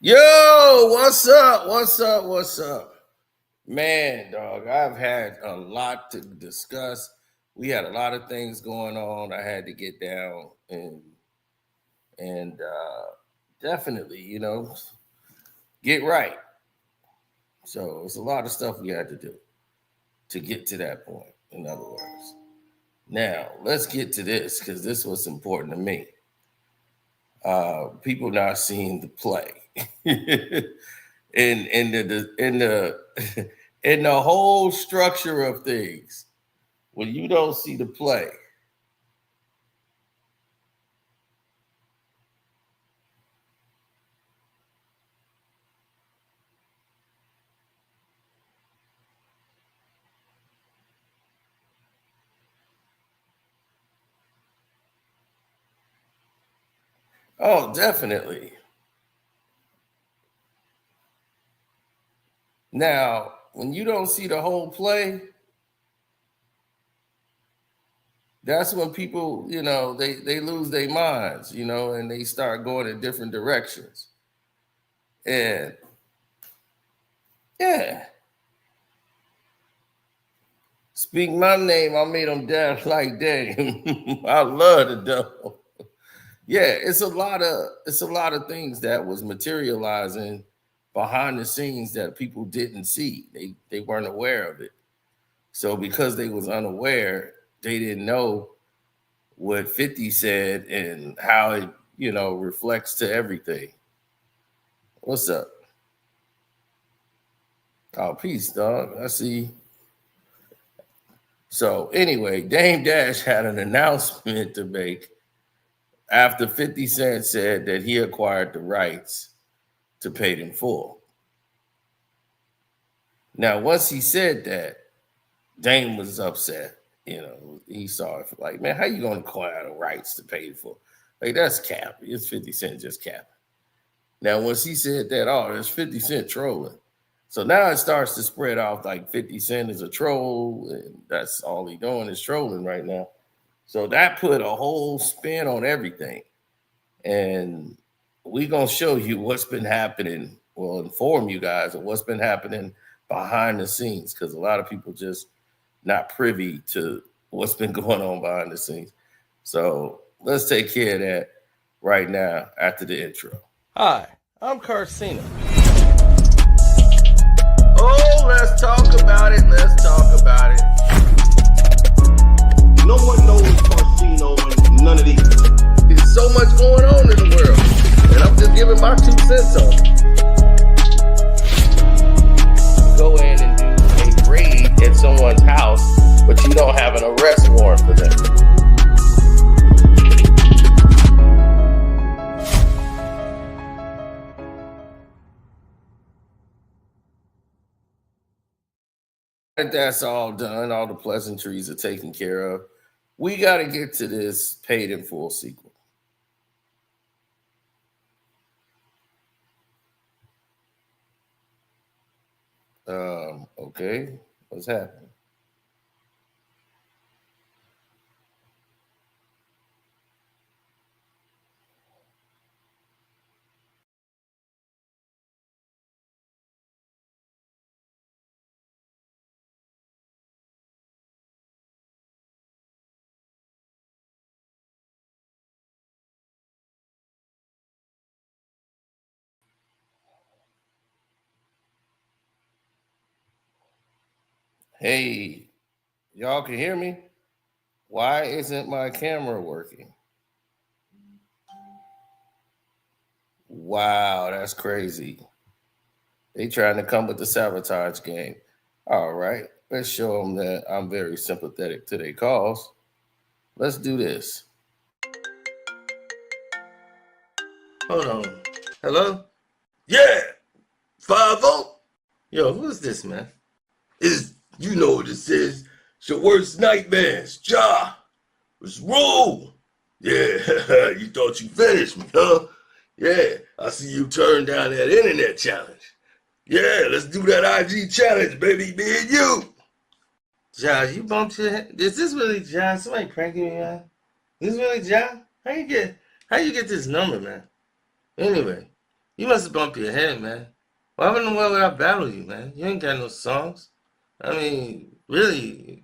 Yo, what's up? What's up? What's up? Man, dog, I've had a lot to discuss. We had a lot of things going on. I had to get down and definitely, get right. So it's a lot of stuff we had to do to get to that point, in other words. Now, let's get to this because this was important to me. People not seeing the play. in the in the whole structure of things, when you don't see the play. Oh, definitely. Now, when you don't see the whole play, that's when people, they lose their minds, and they start going in different directions. And yeah, speak my name, I made them dance like damn. I love the devil. Yeah, it's a lot of things that was materializing behind the scenes that people didn't see. They weren't aware of it. So because they was unaware, they didn't know what 50 said and how it, reflects to everything. What's up? Oh, peace, dog. I see. So anyway, Dame Dash had an announcement to make after 50 Cent said that he acquired the rights to Paid in Full. Now, once he said that, Dame was upset. He saw it like, man, how you gonna acquire the rights to Paid in Full? Like, that's cap. It's 50 Cent just cap. Now, once he said that, oh, there's 50 Cent trolling. So now it starts to spread off like 50 Cent is a troll, and that's all he doing is trolling right now. So that put a whole spin on everything. And we're going to show you what's been happening. We'll inform you guys of what's been happening behind the scenes because a lot of people just not privy to what's been going on behind the scenes. So let's take care of that right now after the intro. Hi, I'm Carcino. Oh, let's talk about it. Let's talk about it. No one knows Carcino and none of these. There's so much going on in the world, and I'm just giving my 2 cents on it. Go in and do a raid at someone's house, but you don't have an arrest warrant for them. That's all done. All the pleasantries are taken care of. We got to get to this Paid in Full sequel. Okay, what's happening? Hey, y'all can hear me? Why isn't my camera working? Wow, that's crazy. They trying to come with the sabotage game. All right, let's show them that I'm very sympathetic to their cause. Let's do this. Hold on. Hello? Yeah, 5-0 Yo, who's this, man? is, you know what this is. It's your worst nightmares. Ja, it's rule. Yeah, you thought you finished me, huh? Yeah, I see you turn down that internet challenge. Yeah, let's do that IG challenge, baby, me and you. Josh, you bumped your head. Is this really Josh? Somebody pranking me, man? Is this really Josh? How you get this number, man? Anyway, You must have bumped your head, man. Why in the world would I battle you, man? You ain't got no songs. I mean, really,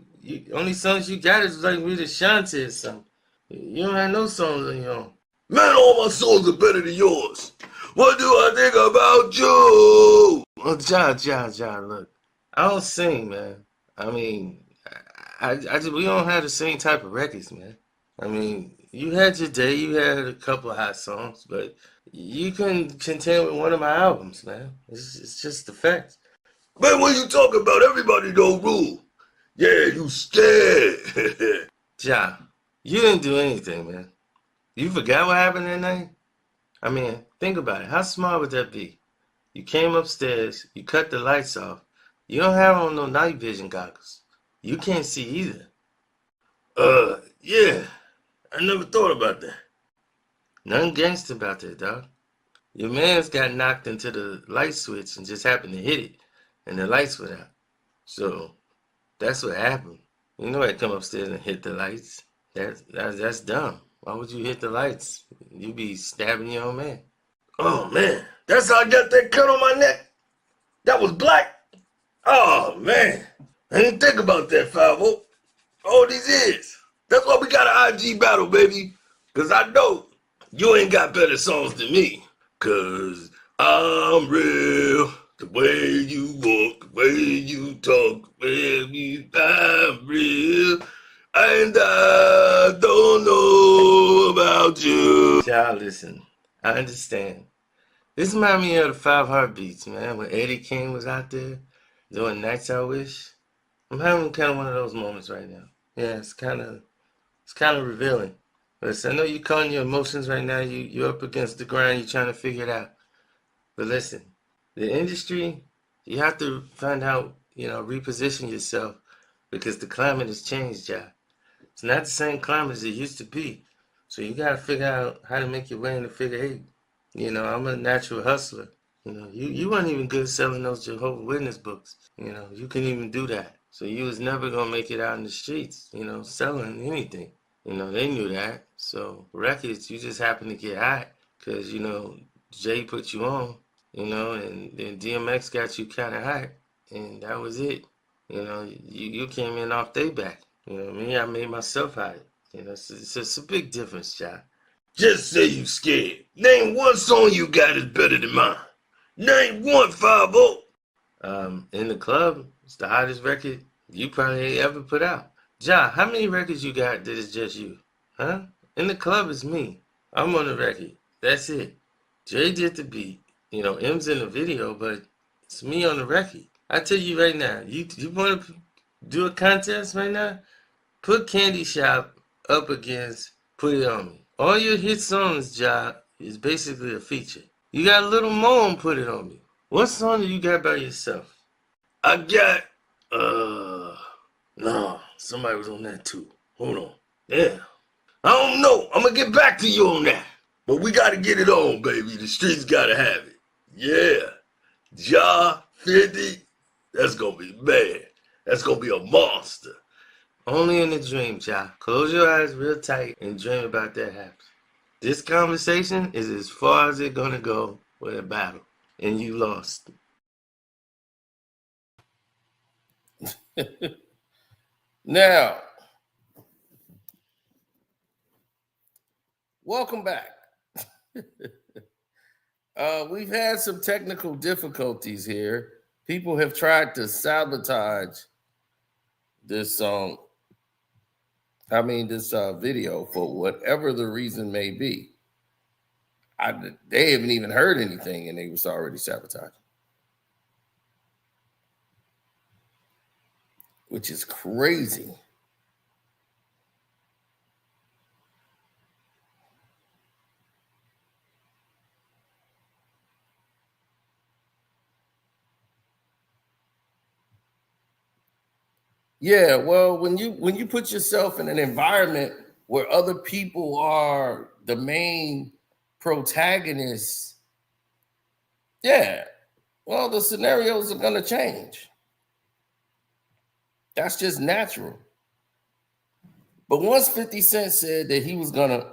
only songs you got is like we the Shanti or something. You don't have no songs on your own. Man, all my songs are better than yours. What do I think about you? Well, Ja, look. I don't sing, man. I mean, we don't have the same type of records, man. I mean, you had your day, you had a couple of hot songs, but you couldn't contend with one of my albums, man. It's just the fact. Man, when you talk about everybody don't rule. Yeah, you scared. Ja, you didn't do anything, man. You forgot what happened that night? I mean, think about it. How smart would that be? You came upstairs, you cut the lights off. You don't have on no night vision goggles. You can't see either. Yeah. I never thought about that. Nothing gangster about that, dog. Your man's got knocked into the light switch and just happened to hit it, and the lights went out. So that's what happened. You know, I come upstairs and hit the lights. That's dumb. Why would you hit the lights? You be stabbing your own man. Oh, man. That's how I got that cut on my neck? That was black? Oh, man. I didn't think about that, 5-0. All these years. That's why we got an IG battle, baby. Because I know you ain't got better songs than me. Because I'm real. The way you walk, the way you talk, baby, I'm real. And I don't know about you. Child, listen. I understand. This reminds me of the Five Heartbeats, man, when Eddie King was out there doing Nights I Wish. I'm having kind of one of those moments right now. Yeah, it's kind of revealing. Listen, I know you're calling your emotions right now. You're up against the grind. You're trying to figure it out. But listen, the industry, you have to find out, reposition yourself because the climate has changed, yeah. It's not the same climate as it used to be. So you got to figure out how to make your way in the figure eight. I'm a natural hustler. You weren't even good selling those Jehovah's Witness books. You couldn't even do that. So you was never going to make it out in the streets, selling anything. They knew that. So records, you just happened to get hot because, Jay put you on, and then DMX got you kind of hot, and that was it. You came in off their back. Me, I made myself hot. It's a big difference, John. Just say you scared. Name one song you got is better than mine. Name one, 5-0. In the club, it's the hottest record you probably ever put out. Ja, how many records you got that is just you? Huh? In the club, it's me. I'm on the record. That's it. Jay did the beat. M's in the video, but it's me on the record. I tell you right now, you want to do a contest right now? Put Candy Shop up against Put It On Me. All your hit songs, Ja, is basically a feature. You got a little more on Put It On Me. What song do you got by yourself? I got, no, somebody was on that too. Hold on. Yeah. I don't know. I'm going to get back to you on that. But we got to get it on, baby. The streets got to have it. Yeah. Ja, 50, that's going to be bad. That's going to be a monster. Only in a dream, Ja. Close your eyes real tight and dream about that happening. This conversation is as far as it's going to go with a battle. And you lost. Now, welcome back. We've had some technical difficulties here. People have tried to sabotage this song. This video for whatever the reason may be. They haven't even heard anything and they was already sabotaging. Which is crazy. Yeah, well, when you put yourself in an environment where other people are the main protagonists, yeah, well, the scenarios are going to change. That's just natural. But once 50 Cent said that he was going to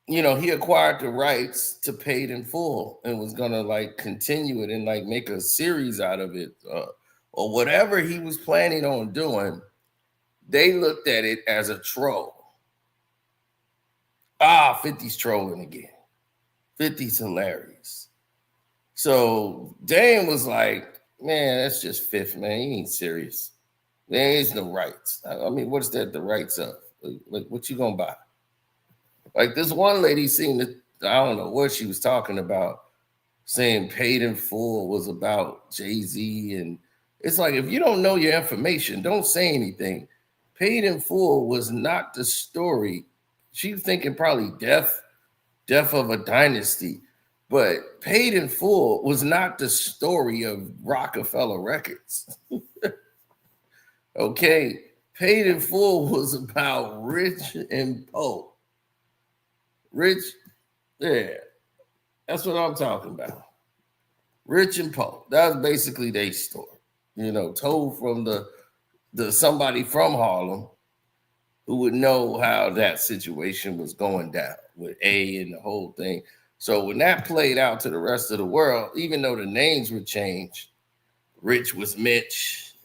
he acquired the rights to Paid in Full and was gonna like continue it and like make a series out of it, or whatever he was planning on doing. They looked at it as a troll. 50's trolling again. 50's hilarious. So Dame was like, man, that's just Fifth, man. He ain't serious. There is no rights. I mean, what's that the rights of? Like what you gonna buy? Like this one lady seemed to, I don't know what she was talking about, saying Paid in Full was about Jay-Z. And it's like, if you don't know your information, don't say anything. Paid in Full was not the story. She was thinking probably death of a dynasty. But Paid in Full was not the story of Rockefeller Records. Okay? Paid in Full was about Rich and Poe. Rich, yeah, that's what I'm talking about. Rich and Poe. That was basically their story. Told from the somebody from Harlem who would know how that situation was going down with A and the whole thing. So when that played out to the rest of the world, even though the names were changed, Rich was Mitch,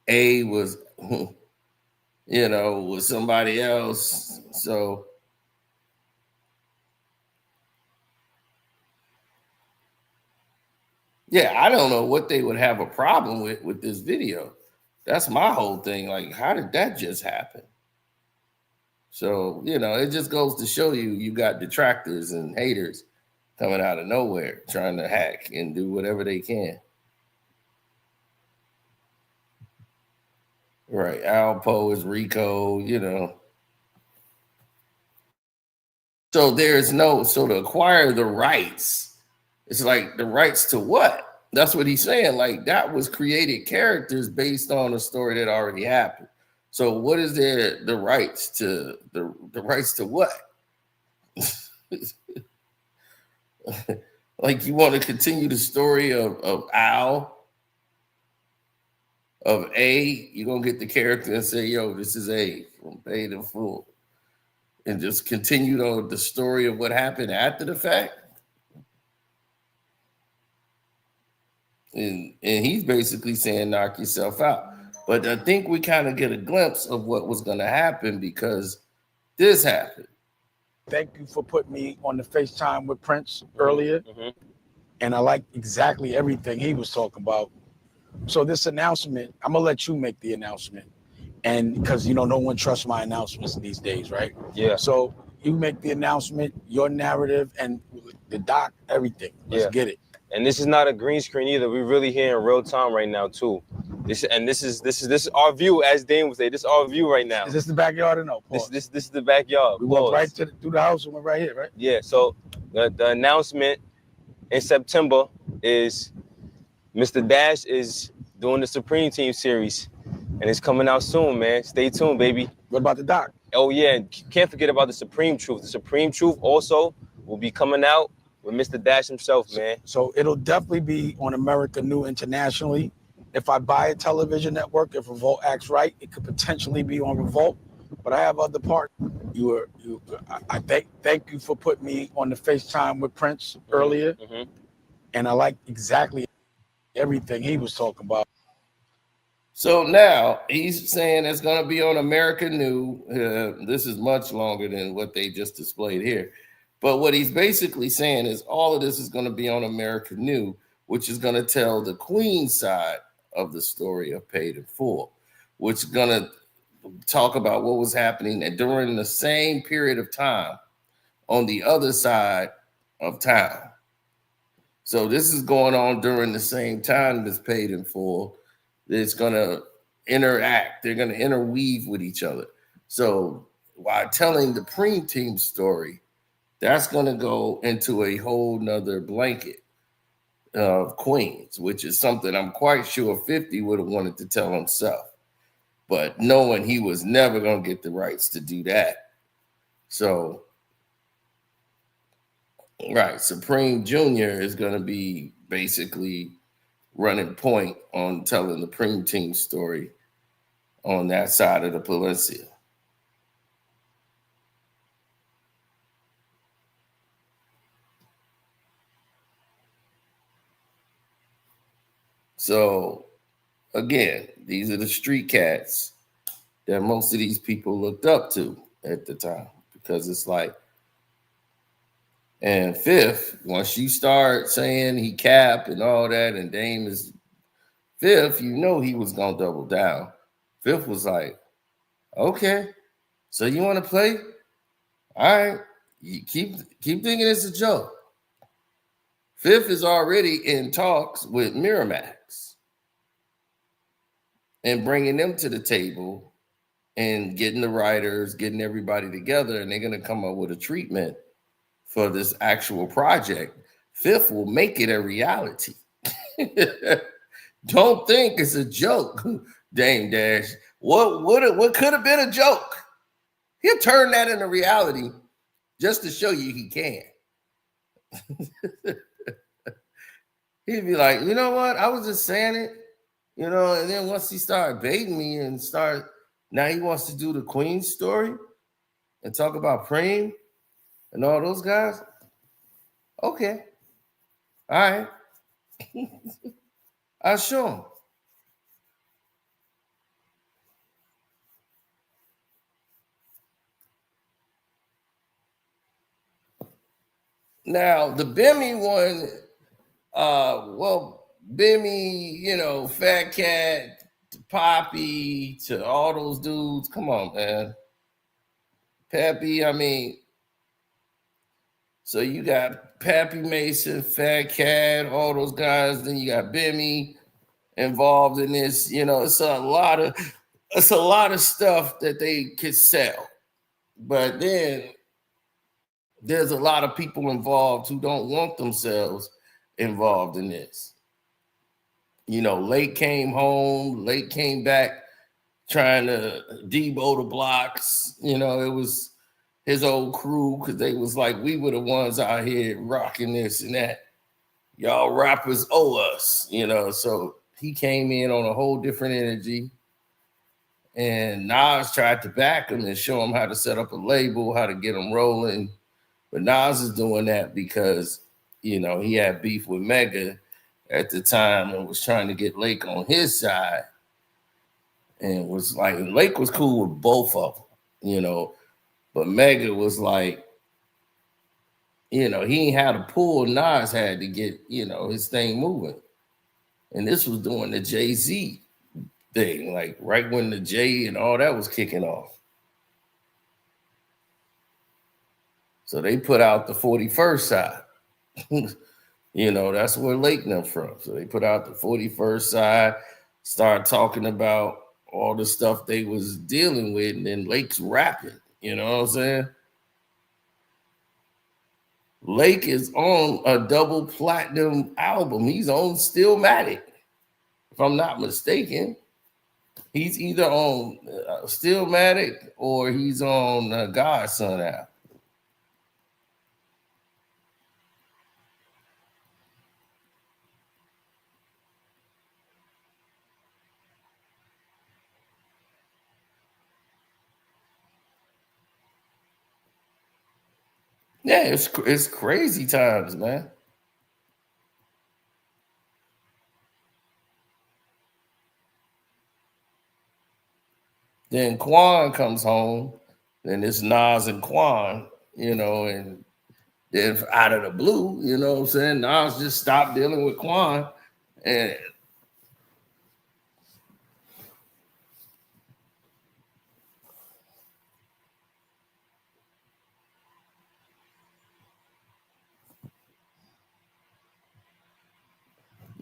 A was, was somebody else. So yeah, I don't know what they would have a problem with this video. That's my whole thing. Like, how did that just happen? So, it just goes to show you got detractors and haters coming out of nowhere trying to hack and do whatever they can. Right. Alpo is Rico, So so to acquire the rights, it's like the rights to what? That's what he's saying. Like that was created characters based on a story that already happened. So what is the rights to the rights to what? Like you want to continue the story of Al, of A, you're gonna get the character and say, yo, this is A from Paid in Full. And just continue the story of what happened after the fact. And he's basically saying knock yourself out. But I think we kind of get a glimpse of what was going to happen because this happened. Thank you for putting me on the FaceTime with Prince earlier. Mm-hmm. And I like exactly everything he was talking about. So this announcement, I'm going to let you make the announcement. And because, no one trusts my announcements these days, right? Yeah. So you make the announcement, your narrative, and the doc, everything. Let's get it. And this is not a green screen either. We're really here in real time right now too. This is our view, as Dane would say. This is our view right now. Is this the backyard or no? This is the backyard. We walked right through the house and went right here, right? Yeah. So the announcement in September is Mr. Dash is doing the Supreme Team series, and it's coming out soon, man. Stay tuned, baby. What about the doc? Oh yeah, can't forget about the Supreme Truth. The Supreme Truth also will be coming out with Mr. Dash himself, man. So it'll definitely be on America New internationally. If I buy a television network, if Revolt acts right, it could potentially be on Revolt. But I have other parts. I thank you for putting me on the FaceTime with Prince earlier. Mm-hmm. And I like exactly everything he was talking about. So now he's saying it's going to be on America New. This is much longer than what they just displayed here. But what he's basically saying is all of this is going to be on America New, which is going to tell the Queen side of the story of Paid in Full, which is going to talk about what was happening during the same period of time on the other side of town. So this is going on during the same time as Paid in Full. It's going to interact. They're going to interweave with each other. So while telling the Preem Team story, that's going to go into a whole nother blanket of Queens, which is something I'm quite sure 50 would have wanted to tell himself. But knowing he was never going to get the rights to do that. So, right, Supreme Jr. is going to be basically running point on telling the Preem Team story on that side of the Palencia. So again, these are the street cats that most of these people looked up to at the time, because it's like, and Fifth, once you start saying he cap and all that, and Dame is Fifth, you know he was gonna double down. Fifth was like, okay, so you want to play? All right, you keep thinking it's a joke. Fifth is already in talks with Miramax and bringing them to the table and getting the writers, getting everybody together, and they're going to come up with a treatment for this actual project. Fifth will make it a reality. Don't think it's a joke, Dame Dash. What could have been a joke? He'll turn that into reality just to show you he can. He'd be like, you know what? I was just saying it, and then once he started baiting me and now he wants to do the Queen story and talk about Preem and all those guys. Okay. All right. I'll show him. Now, the Bimmy one, Bimmy, Fat Cat, to Poppy, to all those dudes. Come on, man. Pappy, so you got Pappy Mason, Fat Cat, all those guys. Then you got Bimmy involved in this. It's a lot of stuff that they could sell. But then there's a lot of people involved who don't want themselves involved in this. Lake came home, Lake came back trying to debo the blocks. It was his old crew, because they was like, we were the ones out here rocking this and that. Y'all rappers owe us, So he came in on a whole different energy. And Nas tried to back him and show him how to set up a label, how to get him rolling. But Nas is doing that because, he had beef with Mega at the time and was trying to get Lake on his side. And was like, Lake was cool with both of them, but Mega was like, he ain't had to pull Nas had to get, his thing moving. And this was doing the Jay-Z thing, like right when the J and all that was kicking off. So they put out the 41st side. That's where Lake them from. So they put out the 41st side, started talking about all the stuff they was dealing with, and then Lake's rapping. You know what I'm saying? Lake is on a double platinum album. He's on Stillmatic, if I'm not mistaken. He's either on Stillmatic or he's on Godson album. Yeah, it's crazy times, man. Then Quan comes home, then it's Nas and Quan, and then out of the blue, you know what I'm saying? Nas just stopped dealing with Quan. And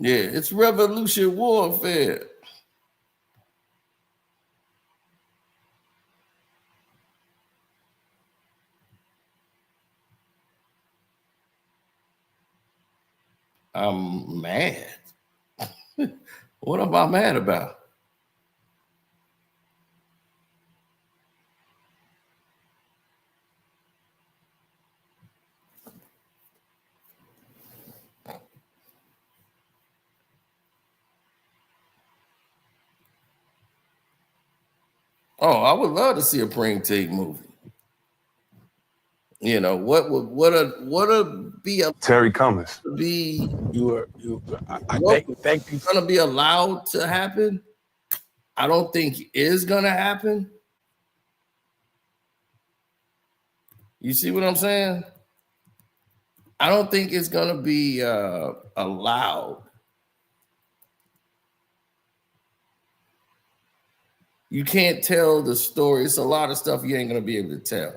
yeah, it's revolution warfare. I'm mad. What am I mad about? Oh, I would love to see a Preem Tate movie. You know, what would be a Terry Cummings. be I what thank you. gonna be allowed to happen? I don't think is gonna happen. You see what I'm saying? I don't think it's gonna be allowed. You can't tell the story. It's a lot of stuff you ain't gonna be able to tell.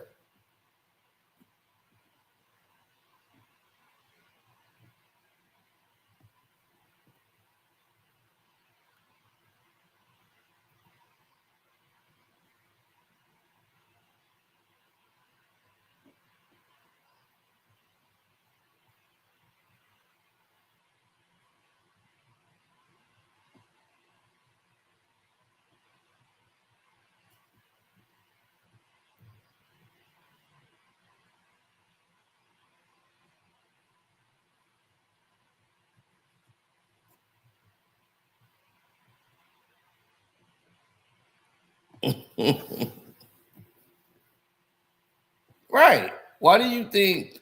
Right. Why do you think?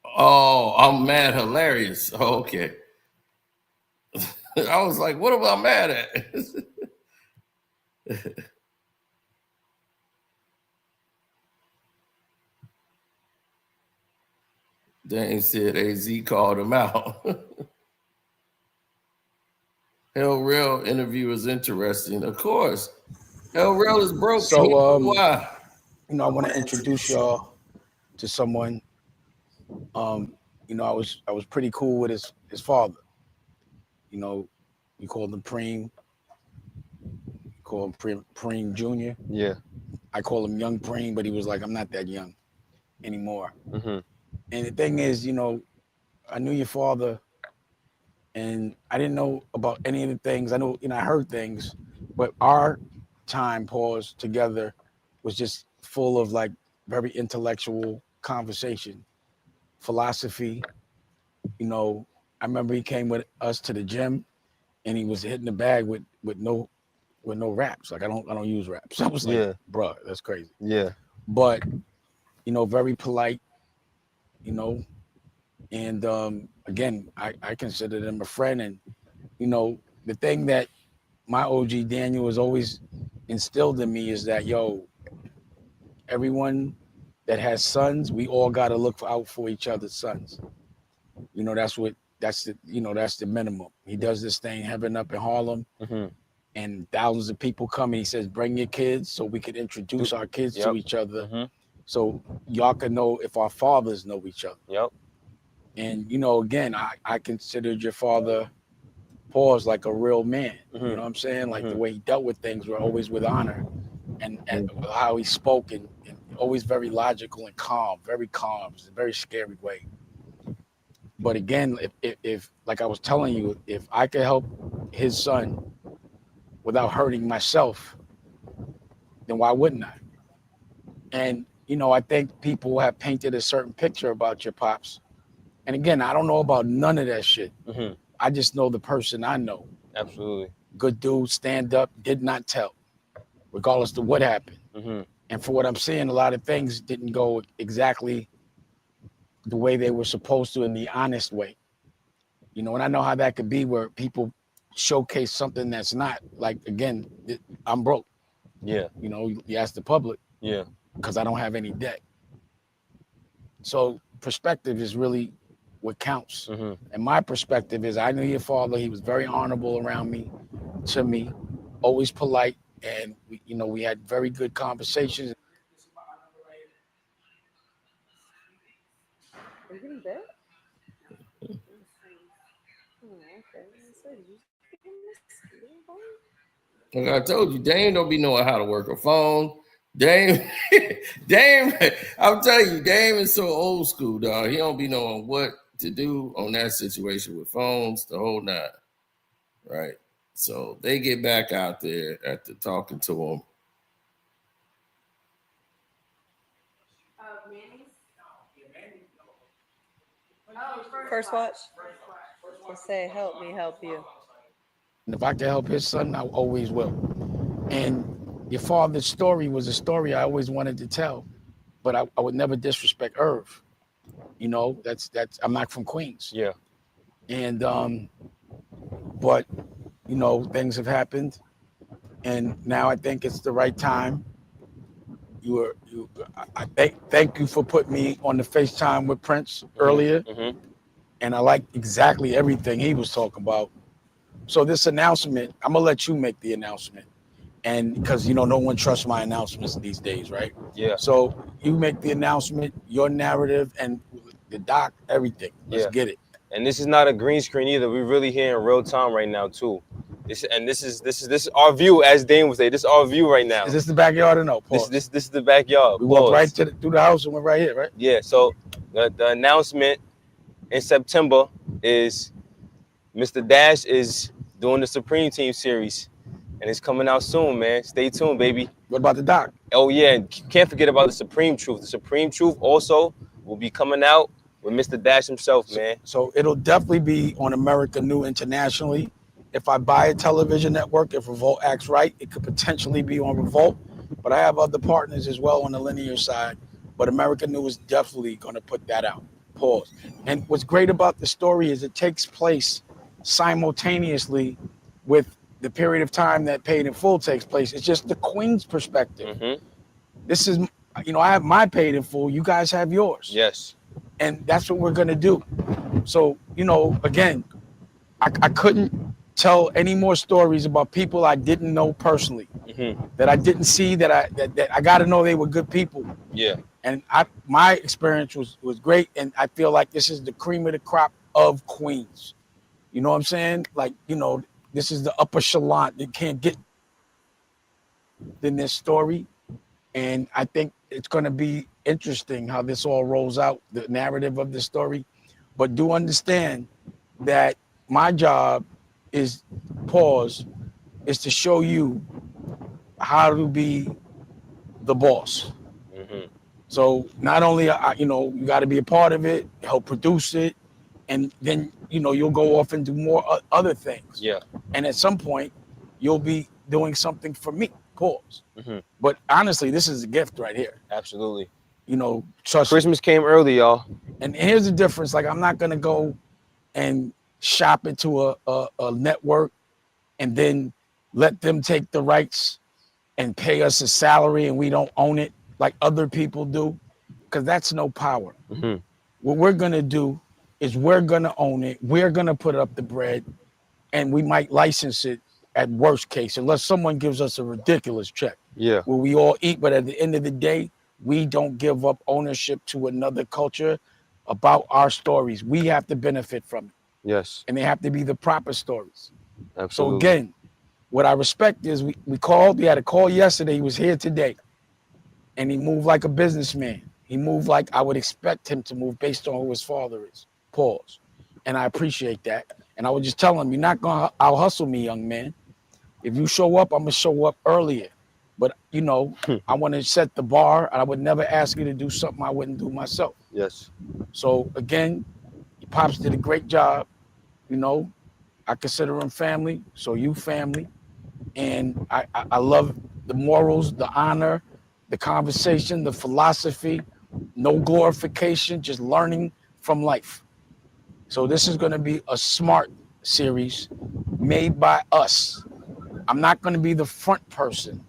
Oh, I'm mad hilarious. Oh, okay. I was like, what am I mad at? Dame said AZ called him out. Hell Real interview is interesting. Of course. Hell Real is broke. So Why? I want to introduce y'all to someone. I was pretty cool with his father. We called him Preem. We call him Preem Jr. Yeah. I call him Young Preem, but he was like, I'm not that young anymore. Mm-hmm. And the thing is, I knew your father, and I didn't know about any of the things. I know, I heard things, but our time pause together was just full of like very intellectual conversation, philosophy. I remember he came with us to the gym, and he was hitting the bag with no raps. Like I don't use raps. I was like, Yeah. bruh, that's crazy. Yeah. But very polite, and again, I considered him a friend. And the thing that my OG Daniel has always instilled in me is that everyone that has sons, we all got to look out for each other's sons. That's the minimum. He does this thing, Heaven Up in Harlem, Mm-hmm. and thousands of people come, and he says, bring your kids so we could introduce our kids to each other. Mm-hmm. So y'all can know if our fathers know each other. Yep. And again, I considered your father, Paul's, like a real man. Mm-hmm. You know what I'm saying? Like Mm-hmm. the way he dealt with things were always with honor, and how he spoke, and always very logical and calm, very calm. It's a very scary way. But again, if like I was telling you, if I could help his son without hurting myself, then why wouldn't I? And I think people have painted a certain picture about your pops. And again, I don't know about none of that shit. Mm-hmm. I just know the person I know. Absolutely. Good dude, stand up, did not tell, regardless of what happened. Mm-hmm. And for what I'm seeing, a lot of things didn't go exactly the way they were supposed to, in the honest way. And I know how that could be, where people showcase something that's not. Like, again, I'm broke. Yeah. You ask the public. Yeah. Because I don't have any debt. So perspective is really what counts. Mm-hmm. And my perspective is, I knew your father. He was very honorable around me, to me, always polite. And we had very good conversations. Are you getting bit? Oh, okay. Like I told you, Dame don't be knowing how to work a phone. Dame, Dame, I'm telling you, Dame is so old school, dog. He don't be knowing what to do on that situation with phones, the whole nine. Right. So they get back out there after talking to him. First watch. Just say, help me help you. if I can help his son, I always will. And your father's story was a story I always wanted to tell, but I would never disrespect Irv. You know, that's I'm not from Queens. Yeah. And but you know, things have happened, and now I think it's the right time. I thank you for putting me on the FaceTime with Prince earlier, and I like exactly everything he was talking about. So this announcement, I'm gonna let you make the announcement, and because you know no one trusts my announcements these days, right? Yeah. So you make the announcement, your narrative, and the doc, everything. Let's get it. And this is not a green screen either. We're really here in real time right now too. This is our view, as Dane would say. This is our view right now. Is this the backyard or no? Pause. This is the backyard. We walked right through the house and went right here, right? Yeah. So the announcement in September is Mr. Dash is doing the Supreme Team series, and it's coming out soon, man. Stay tuned, baby. What about the doc? Oh yeah, and can't forget about the Supreme Truth. The Supreme Truth also will be coming out with Mr. Dash himself, man. So it'll definitely be on America New internationally. If I buy a television network, if Revolt acts right, it could potentially be on Revolt. But I have other partners as well on the linear side. But America New is definitely going to put that out. Pause. And what's great about the story is it takes place simultaneously with the period of time that Paid in Full takes place. It's just the Queen's perspective. This is, you know, I have my Paid in Full. You guys have yours. Yes. And that's what we're going to do. So, you know, again, I couldn't tell any more stories about people I didn't know personally, that I didn't see, that I got to know they were good people. Yeah. And my experience was great, and I feel like this is the cream of the crop of Queens. You know what I'm saying? Like, you know, this is the upper echelon. They can't get in this story, and I think it's going to be interesting how this all rolls out, the narrative of the story. But do understand that my job is to show you how to be the boss. So not only you know, you got to be a part of it, help produce it, and then you know you'll go off and do more other things. Yeah. And at some point, you'll be doing something for me. Pause. But honestly, this is a gift right here. Absolutely. You know, trust Christmas came early, y'all. And here's the difference. Like, I'm not gonna go and shop into a network and then let them take the rights and pay us a salary and we don't own it like other people do, because that's no power. What we're gonna do is we're gonna own it. We're gonna put up the bread, and we might license it at worst case, unless someone gives us a ridiculous check. Yeah. Where we all eat, but at the end of the day, we don't give up ownership to another culture about our stories. We have to benefit from it. Yes. And they have to be the proper stories. Absolutely. So again, what I respect is we had a call yesterday. He was here today. And he moved like a businessman. He moved like I would expect him to move based on who his father is. Pause. And I appreciate that. And I would just tell him, you're not going to out-hustle me, young man. If you show up, I'm going to show up earlier. But, you know, I want to set the bar. I would never ask you to do something I wouldn't do myself. Yes. So, again, Pops did a great job. You know, I consider him family. So you family. And I love the morals, the honor, the conversation, the philosophy, no glorification, just learning from life. So this is going to be a smart series made by us. I'm not going to be the front person.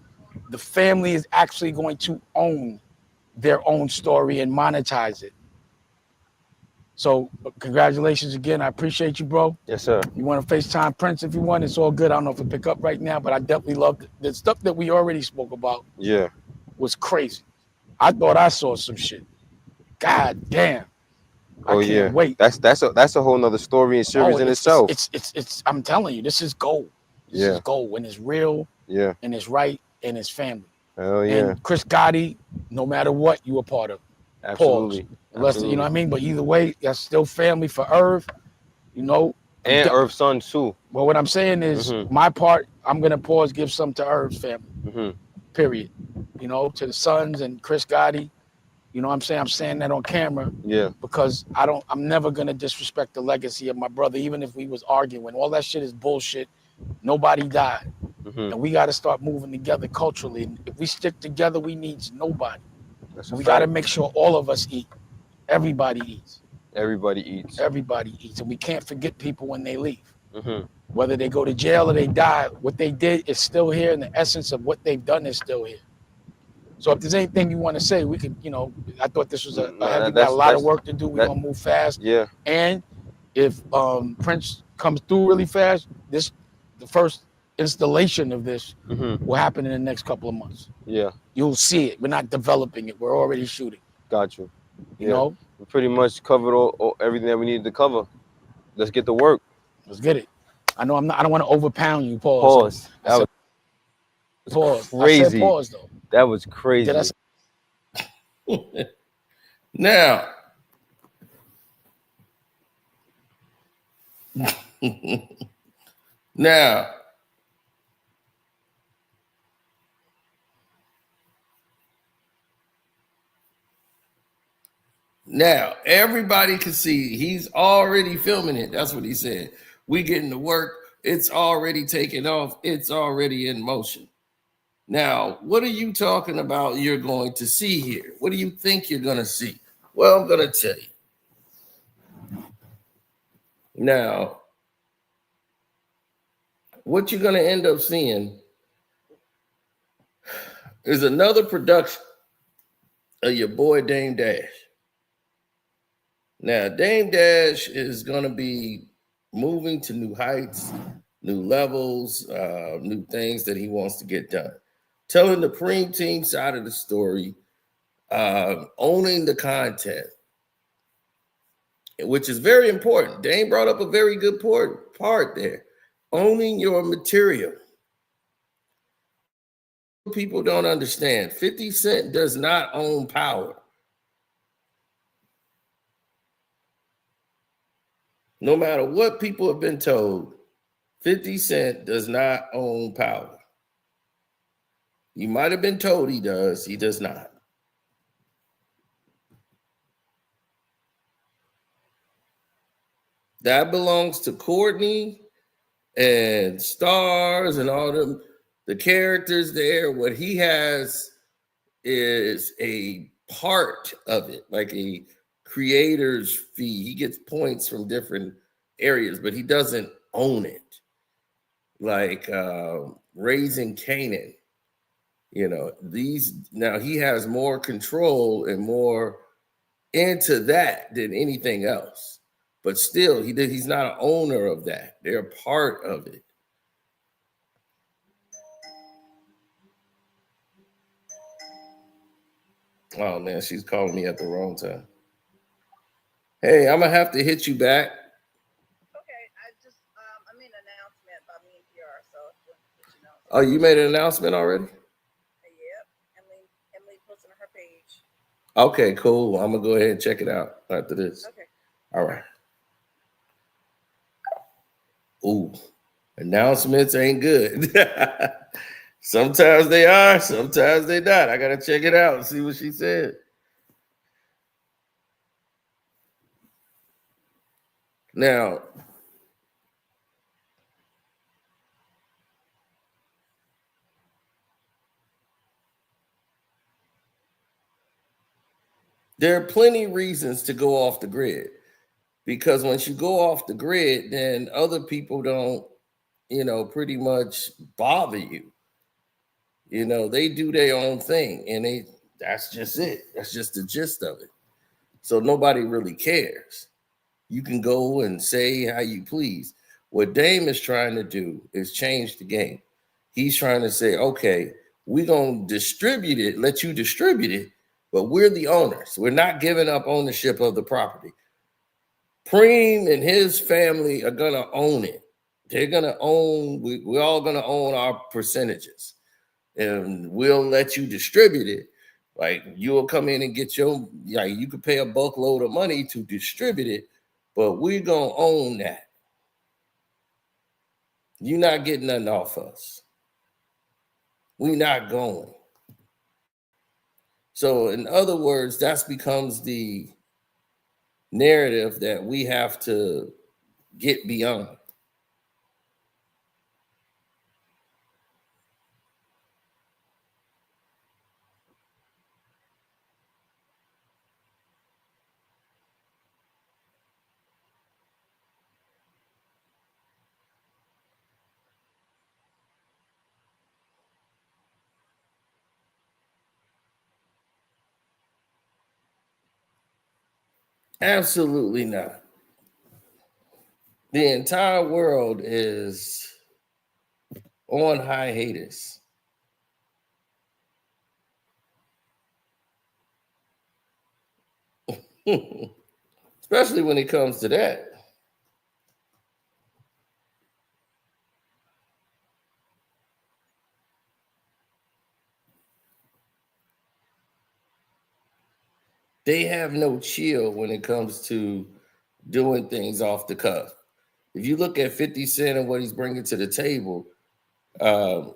The family is actually going to own their own story and monetize it. So congratulations again. I appreciate you, bro. Yes, sir. You want to FaceTime Prince if you want. It's all good. I don't know if it'll pick up right now, but I definitely loved the stuff that we already spoke about. Yeah. Was crazy. I thought I saw some shit. God damn. Oh, I can't wait. That's a whole nother story and series in itself. It's I'm telling you, this is gold. This is gold when it's real. Yeah. And it's right and it's family. Oh yeah. And Chris Gotti, no matter what, you a part of. Absolutely. Unless, you know what I mean? But either way, that's still family for Irv, you know. And Irv's son too. Well, what I'm saying is my part, I'm gonna pause, give some to Irv's family. Period. You know, to the sons and Chris Gotti. You know what I'm saying? I'm saying that on camera. Yeah. Because I'm never gonna disrespect the legacy of my brother, even if we was arguing. All that shit is bullshit. Nobody died. Mm-hmm. And we got to start moving together culturally. And if we stick together, we need nobody. That's a We got to fact. make sure all of us eat. Everybody eats. Everybody eats. Everybody eats. And we can't forget people when they leave. Mm-hmm. Whether they go to jail or they die, what they did is still here, and the essence of what they've done is still here. So if there's anything you want to say, we could, I thought this was a heavy, got a lot of work to do. We're going to move fast. Yeah. And if Prince comes through really fast, the first installation of this will happen in the next couple of months. Yeah. You'll see it. We're not developing it. We're already shooting. Got you. You know? We pretty much covered all everything that we needed to cover. Let's get to work. Let's get it. I know I don't want to overpound you. Pause. That was pause. crazy. I said pause though. That was crazy. Did I say? Now, now everybody can see he's already filming it. That's what he said. We getting to work. It's already taken off. It's already in motion. Now, what are you talking about you're going to see here? What do you think you're going to see? Well, I'm going to tell you. Now, what you're going to end up seeing is another production of your boy Dame Dash. Now, Dame Dash is going to be moving to new heights, new levels, new things that he wants to get done. Telling the Preem Team side of the story, owning the content, which is very important. Dame brought up a very good part there. Owning your material. People don't understand. 50 Cent does not own power. No matter what people have been told, 50 Cent does not own power. You might have been told he does. He does not. That belongs to Courtney and Stars and all them, the characters there. What he has is a part of it, like a creator's fee. He gets points from different areas, but he doesn't own it. Like Raising Canaan. Now he has more control and more into that than anything else. But still, he's not an owner of that. They're a part of it. Oh, man, she's calling me at the wrong time. Hey, I'm going to have to hit you back. Okay, I made an announcement by me and PR, so Oh, you made an announcement already? Yep, Emily posted on her page. Okay, cool. I'm going to go ahead and check it out after this. Okay. All right. Ooh, announcements ain't good. Sometimes they are, sometimes they not. I gotta check it out and see what she said. Now, there are plenty of reasons to go off the grid, because once you go off the grid, then other people don't, pretty much bother you. They do their own thing, and that's just it. That's just the gist of it. So nobody really cares. You can go and say how you please. What Dame is trying to do is change the game. He's trying to say, okay, we're going to distribute it, let you distribute it, but we're the owners. We're not giving up ownership of the property. Preem and his family are going to own it. They're going to own, we're all going to own our percentages. And we'll let you distribute it. Like, you'll come in and get you could pay a bulk load of money to distribute it, but we're going to own that. You're not getting nothing off us. We're not going. So, in other words, that becomes the narrative that we have to get beyond. Absolutely not. The entire world is on hiatus. Especially when it comes to that. They have no chill when it comes to doing things off the cuff. If you look at 50 Cent and what he's bringing to the table,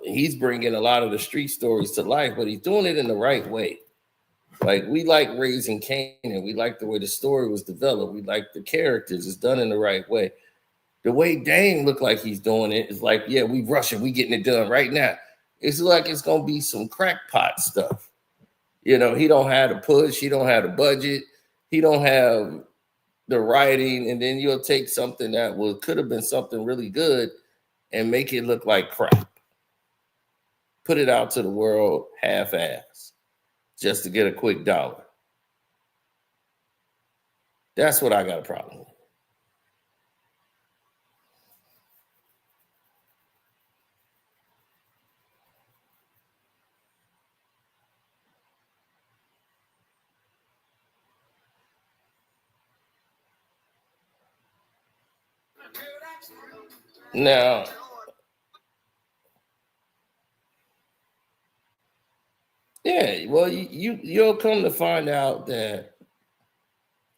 he's bringing a lot of the street stories to life, but he's doing it in the right way. Like, we like Raising Kanan. We like the way the story was developed. We like the characters. It's done in the right way. The way Dame looked like he's doing it is like, yeah, we rushing. We getting it done right now. It's like it's going to be some crackpot stuff. You know, he don't have the push. He don't have the budget. He don't have the writing. And then you'll take something that could have been something really good and make it look like crap. Put it out to the world half-ass just to get a quick dollar. That's what I got a problem with. Now, yeah, well, you'll come to find out that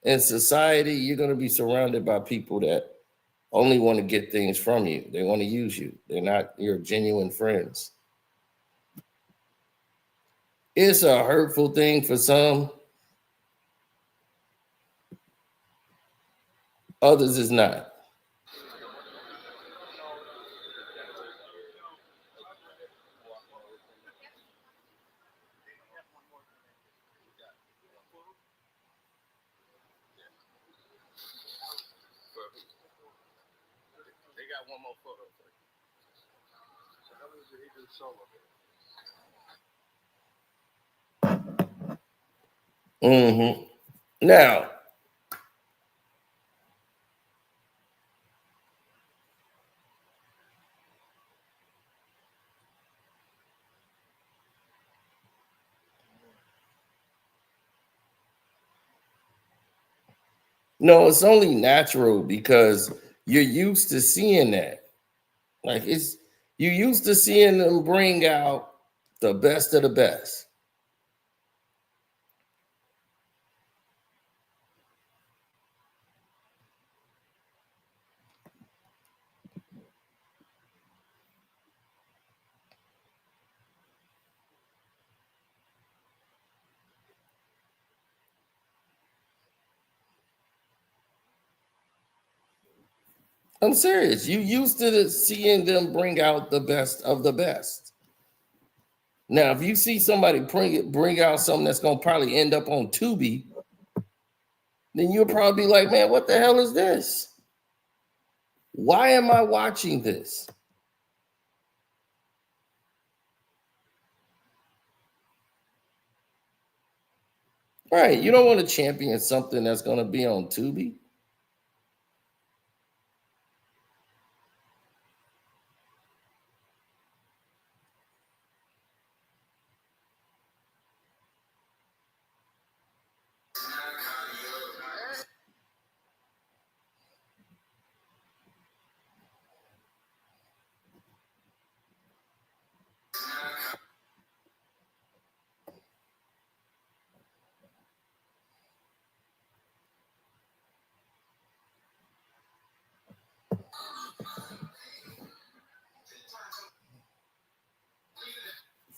in society, you're going to be surrounded by people that only want to get things from you. They want to use you. They're not your genuine friends. It's a hurtful thing for some. Others is not. They got one more photo. Mm-hmm. Now, no, it's only natural because you're used to seeing that. Like, it's you used to seeing them bring out the best of the best. I'm serious. You used to seeing them bring out the best of the best. Now, if you see somebody bring out something that's gonna probably end up on Tubi, then you'll probably be like, man, what the hell is this? Why am I watching this? Right. You don't want to champion something that's gonna be on Tubi.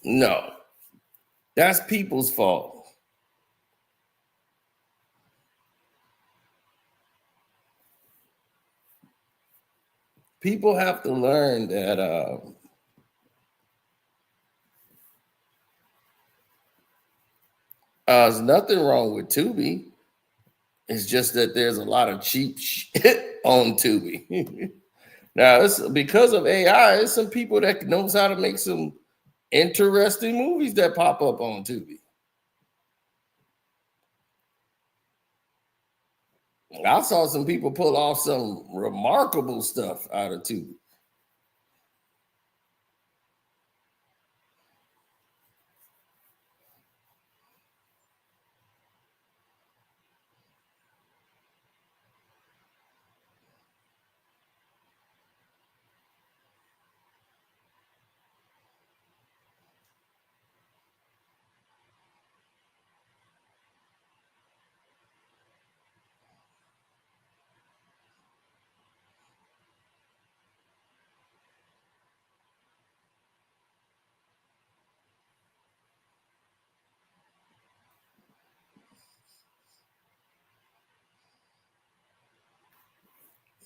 No, that's people's fault. People have to learn that there's nothing wrong with Tubi. It's just that there's a lot of cheap shit on Tubi. Now, it's because of AI. There's some people that knows how to make some interesting movies that pop up on Tubi. I saw some people pull off some remarkable stuff out of tube.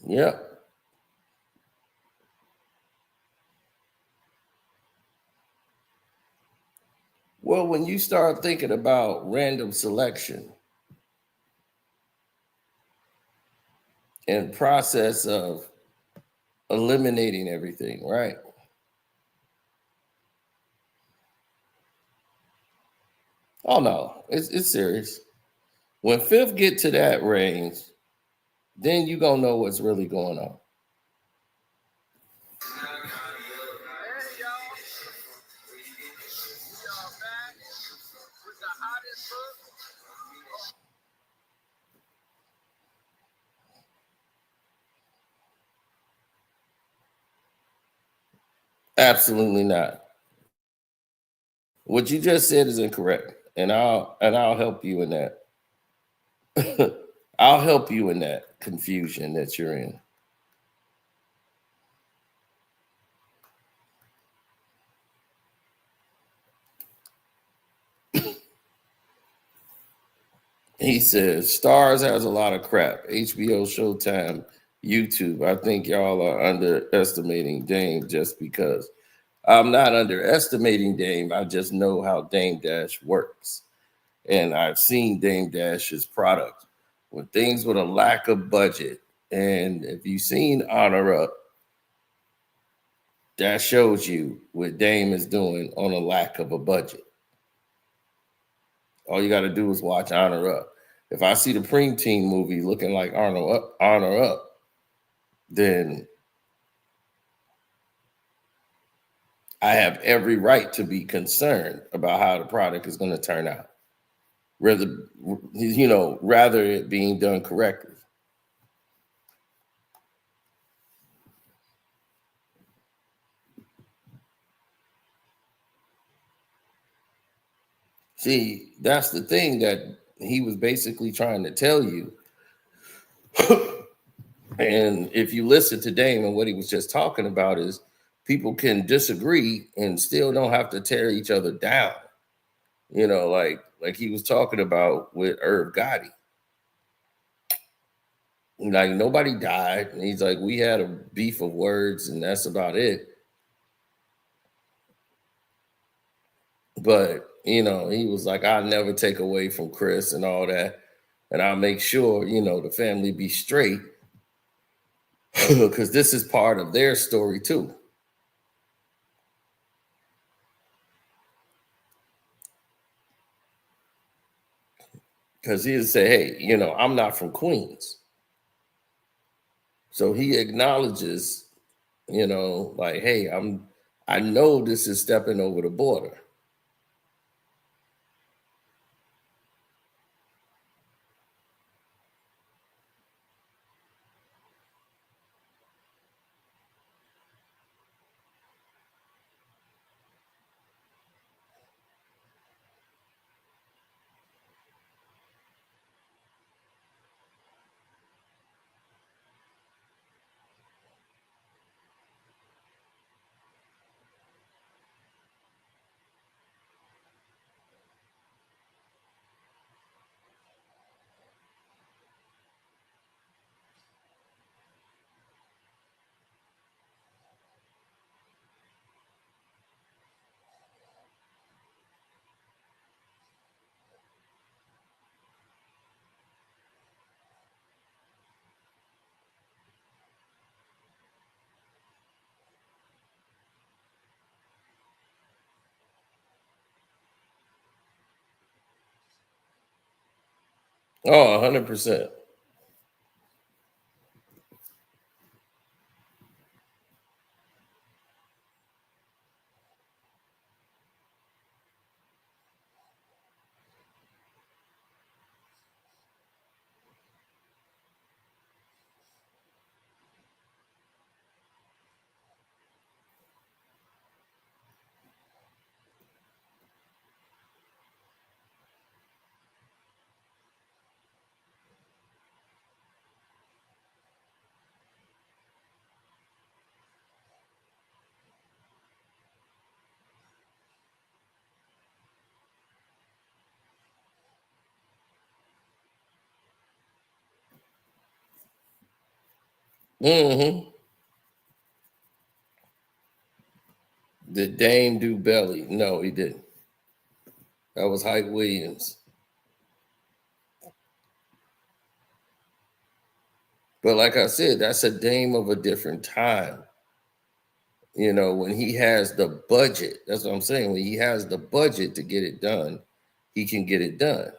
Yep. Well, when you start thinking about random selection and process of eliminating everything, right? Oh no, it's serious. When fifth get to that range, then you gonna know what's really going on. Hey y'all, we are back with the hottest book. Absolutely not. What you just said is incorrect, and I'll help you in that. I'll help you in that confusion that you're in. He says Stars has a lot of crap. HBO, Showtime, YouTube. I think y'all are underestimating Dame just because. I'm not underestimating Dame. I just know how Dame Dash works. And I've seen Dame Dash's product when things with a lack of budget. And if you've seen Honor Up, that shows you what Dame is doing on a lack of a budget. All you got to do is watch Honor Up. If I see the preteen movie looking like Honor Up, then I have every right to be concerned about how the product is going to turn out. Rather it being done correctly. See, that's the thing that he was basically trying to tell you. And if you listen to Dame and what he was just talking about is people can disagree and still don't have to tear each other down. Like he was talking about with Irv Gotti. Like nobody died. And he's like, we had a beef of words and that's about it. But, he was like, I'll never take away from Chris and all that. And I'll make sure, the family be straight because this is part of their story too. Because he'd say, hey, I'm not from Queens. So he acknowledges, like, hey, I know this is stepping over the border. Oh, 100%. Mm-hmm. Did Dame do Belly? No, he didn't. That was Hype Williams. But like I said, that's a Dame of a different time. You know, when he has the budget, that's what I'm saying. When he has the budget to get it done, he can get it done.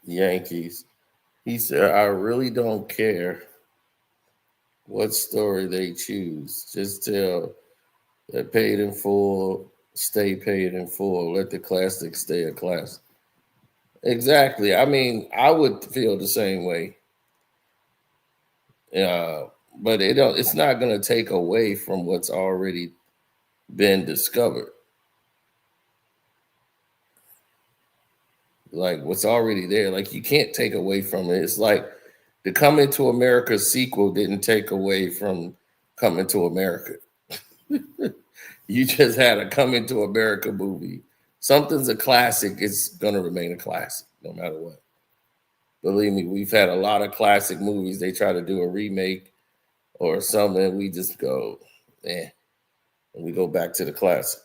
Yankees. He said, I really don't care what story they choose. Just tell that paid in full, stay paid in full. Let the classic stay a classic. Exactly. I mean, I would feel the same way. Uh, but it's not going to take away from what's already been discovered. Like what's already there. Like you can't take away from it. It's like the Coming to America sequel didn't take away from Coming to America. You just had a Coming to America movie. Something's a classic, it's gonna remain a classic, no matter what. Believe me, we've had a lot of classic movies. They try to do a remake or something. We just go, and we go back to the classic.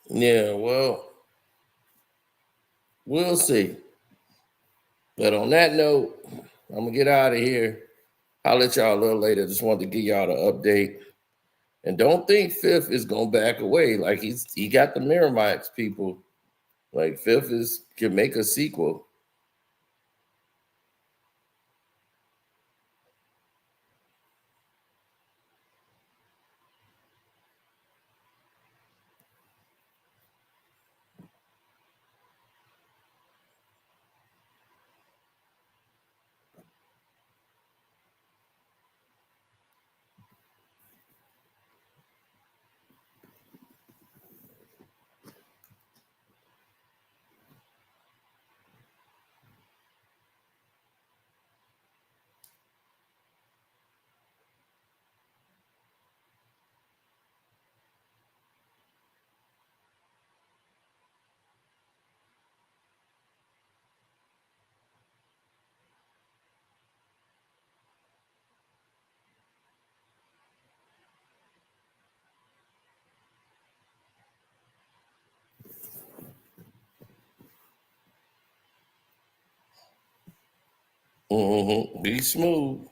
Yeah, well, we'll see. But on that note, I'm gonna get out of here. I'll let y'all a little later. Just wanted to give y'all the update. And don't think Fifth is gonna back away. Like he got the Miramax people. Like Fifth can make a sequel. Be smooth.